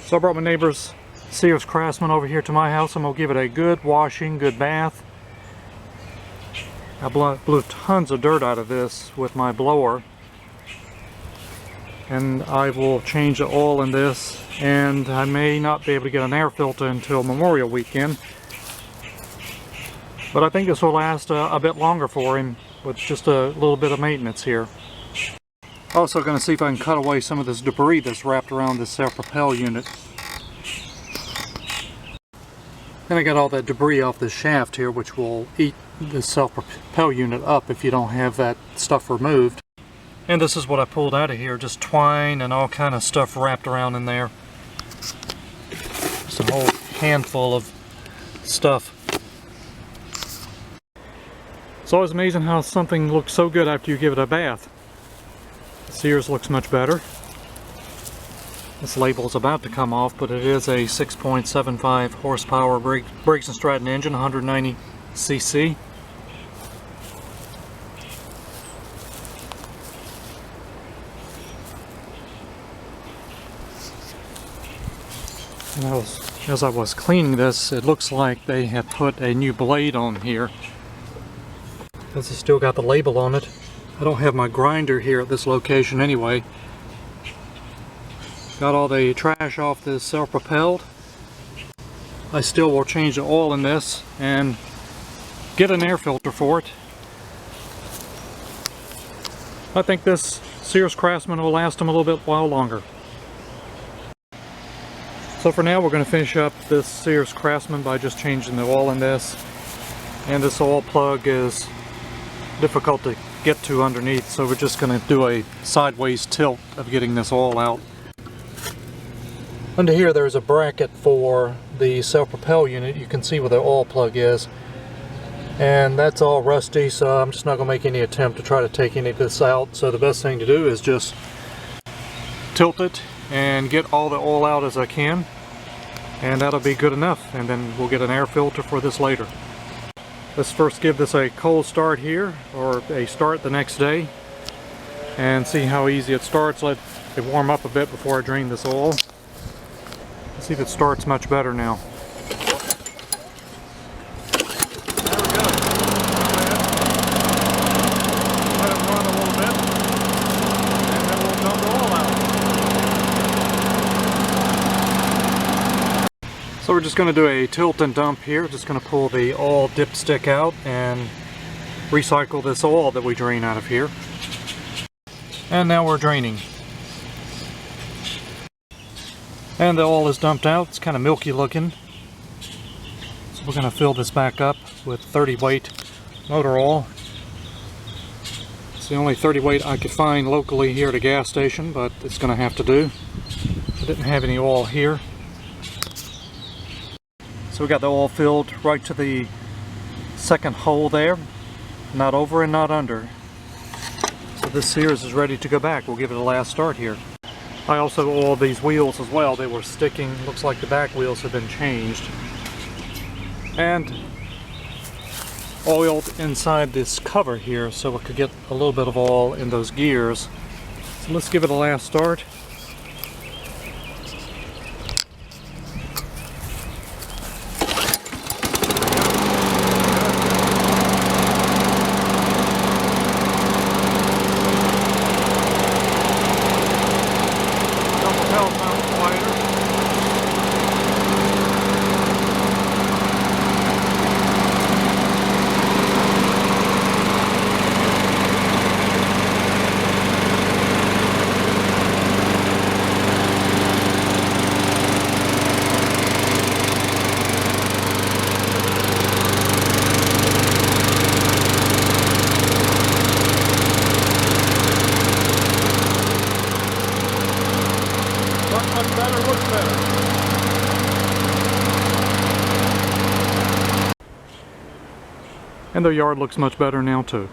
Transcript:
So I brought my neighbor's Sears Craftsman over here to my house. I'm going to give it a good washing, good bath. I blew tons of dirt out of this with my blower. And I will change the oil in this, and I may not be able to get an air filter until Memorial Weekend. But I think this will last a bit longer for him with just a little bit of maintenance here. Also going to see if I can cut away some of this debris that's wrapped around this self-propel unit. Then I got all that debris off the shaft here, which will eat the self-propel unit up if you don't have that stuff removed. And this is what I pulled out of here, just twine and all kind of stuff wrapped around in there. Just a whole handful of stuff. It's always amazing how something looks so good after you give it a bath. Sears looks much better. This label is about to come off, but it is a 6.75 horsepower Briggs & Stratton engine, 190 cc. And as I was cleaning this, it looks like they have put a new blade on here. Because it's still got the label on it. I don't have my grinder here at this location anyway. Got all the trash off this self-propelled. I still will change the oil in this and get an air filter for it. I think this Sears Craftsman will last them a little bit while longer. So for now we're going to finish up this Sears Craftsman by just changing the oil in this. And this oil plug is difficult to get to underneath, so we're just going to do a sideways tilt of getting this oil out. Under here there's a bracket for the self-propel unit. You can see where the oil plug is, and that's all rusty, so I'm just not going to make any attempt to try to take any of this out. So the best thing to do is just tilt it and get all the oil out as I can, and that'll be good enough, and then we'll get an air filter for this later. Let's first give this a cold start here, or a start the next day, and see how easy it starts. Let it warm up a bit before I drain this oil. Let's see if it starts much better now. There we go. Let it run a little bit, and then we'll dump the oil out. So we're just going to do a tilt and dump here. Just going to pull the oil dipstick out and recycle this oil that we drain out of here. And now we're draining. And the oil is dumped out. It's kind of milky looking. So we're going to fill this back up with 30 weight motor oil. It's the only 30 weight I could find locally here at a gas station, but it's going to have to do. I didn't have any oil here. So we got the oil filled right to the second hole there. Not over and not under. So this Sears is ready to go back. We'll give it a last start here. I also oiled these wheels as well. They were sticking. Looks like the back wheels have been changed. And oiled inside this cover here so we could get a little bit of oil in those gears. So let's give it a last start. Much better, looks better. And the yard looks much better now too.